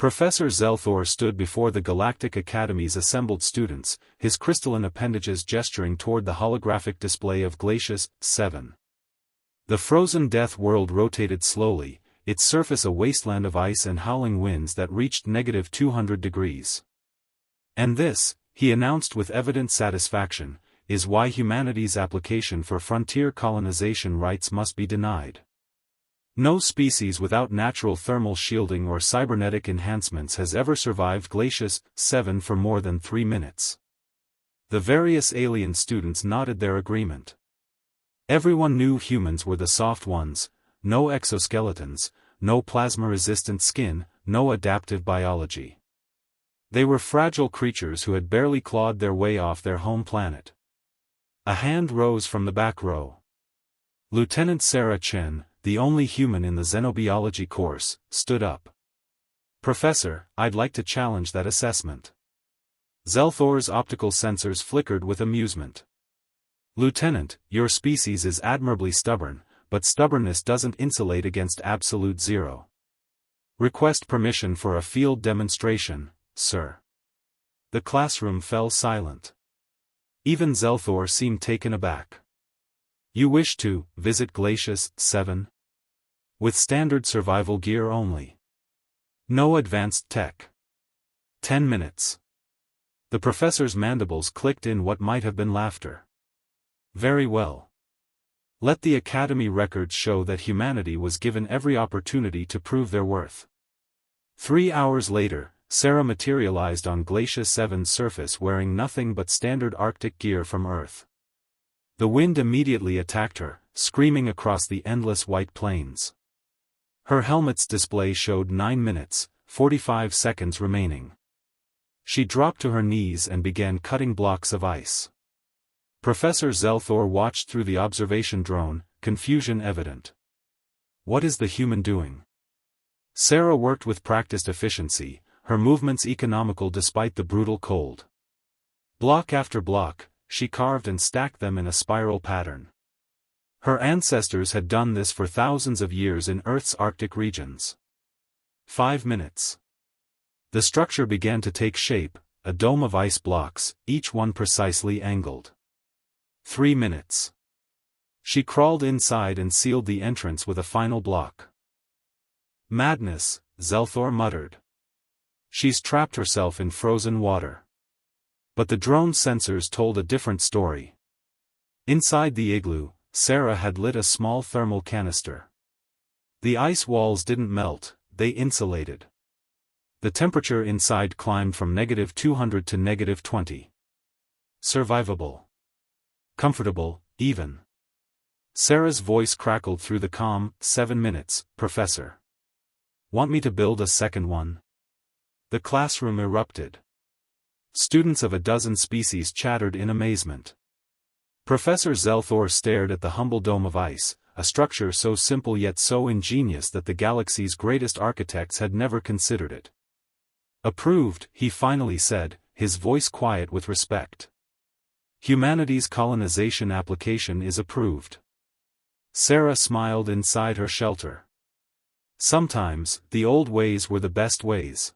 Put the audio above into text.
Professor Zelthor stood before the Galactic Academy's assembled students, his crystalline appendages gesturing toward the holographic display of Glacius 7. The frozen death world rotated slowly, its surface a wasteland of ice and howling winds that reached -200 degrees. And this, he announced with evident satisfaction, is why humanity's application for frontier colonization rights must be denied. No species without natural thermal shielding or cybernetic enhancements has ever survived Glacius 7 for more than 3 minutes. The various alien students nodded their agreement. Everyone knew humans were the soft ones, no exoskeletons, no plasma-resistant skin, no adaptive biology. They were fragile creatures who had barely clawed their way off their home planet. A hand rose from the back row. Lieutenant Sarah Chen, the only human in the xenobiology course, stood up. "Professor, I'd like to challenge that assessment." Zelthor's optical sensors flickered with amusement. "Lieutenant, your species is admirably stubborn, but stubbornness doesn't insulate against absolute zero. Request permission for a field demonstration, sir." The classroom fell silent. Even Zelthor seemed taken aback. "You wish to visit Glacius 7? With standard survival gear only. No advanced tech. 10 minutes. The professor's mandibles clicked in what might have been laughter. "Very well. Let the Academy records show that humanity was given every opportunity to prove their worth." 3 hours later, Sarah materialized on Glacius 7's surface wearing nothing but standard Arctic gear from Earth. The wind immediately attacked her, screaming across the endless white plains. Her helmet's display showed 9 minutes, 45 seconds remaining. She dropped to her knees and began cutting blocks of ice. Professor Zelthor watched through the observation drone, confusion evident. "What is the human doing?" Sarah worked with practiced efficiency, her movements economical despite the brutal cold. Block after block, she carved and stacked them in a spiral pattern. Her ancestors had done this for thousands of years in Earth's Arctic regions. 5 minutes. The structure began to take shape, a dome of ice blocks, each one precisely angled. 3 minutes. She crawled inside and sealed the entrance with a final block. "Madness," Zelthor muttered. "She's trapped herself in frozen water." But the drone's sensors told a different story. Inside the igloo, Sarah had lit a small thermal canister. The ice walls didn't melt, they insulated. The temperature inside climbed from -200 to -20. Survivable. Comfortable, even. Sarah's voice crackled through the calm. 7 minutes, Professor. Want me to build a second one? The classroom erupted. Students of a dozen species chattered in amazement. Professor Zelthor stared at the humble dome of ice, a structure so simple yet so ingenious that the galaxy's greatest architects had never considered it. "Approved," he finally said, his voice quiet with respect. "Humanity's colonization application is approved." Sarah smiled inside her shelter. Sometimes, the old ways were the best ways.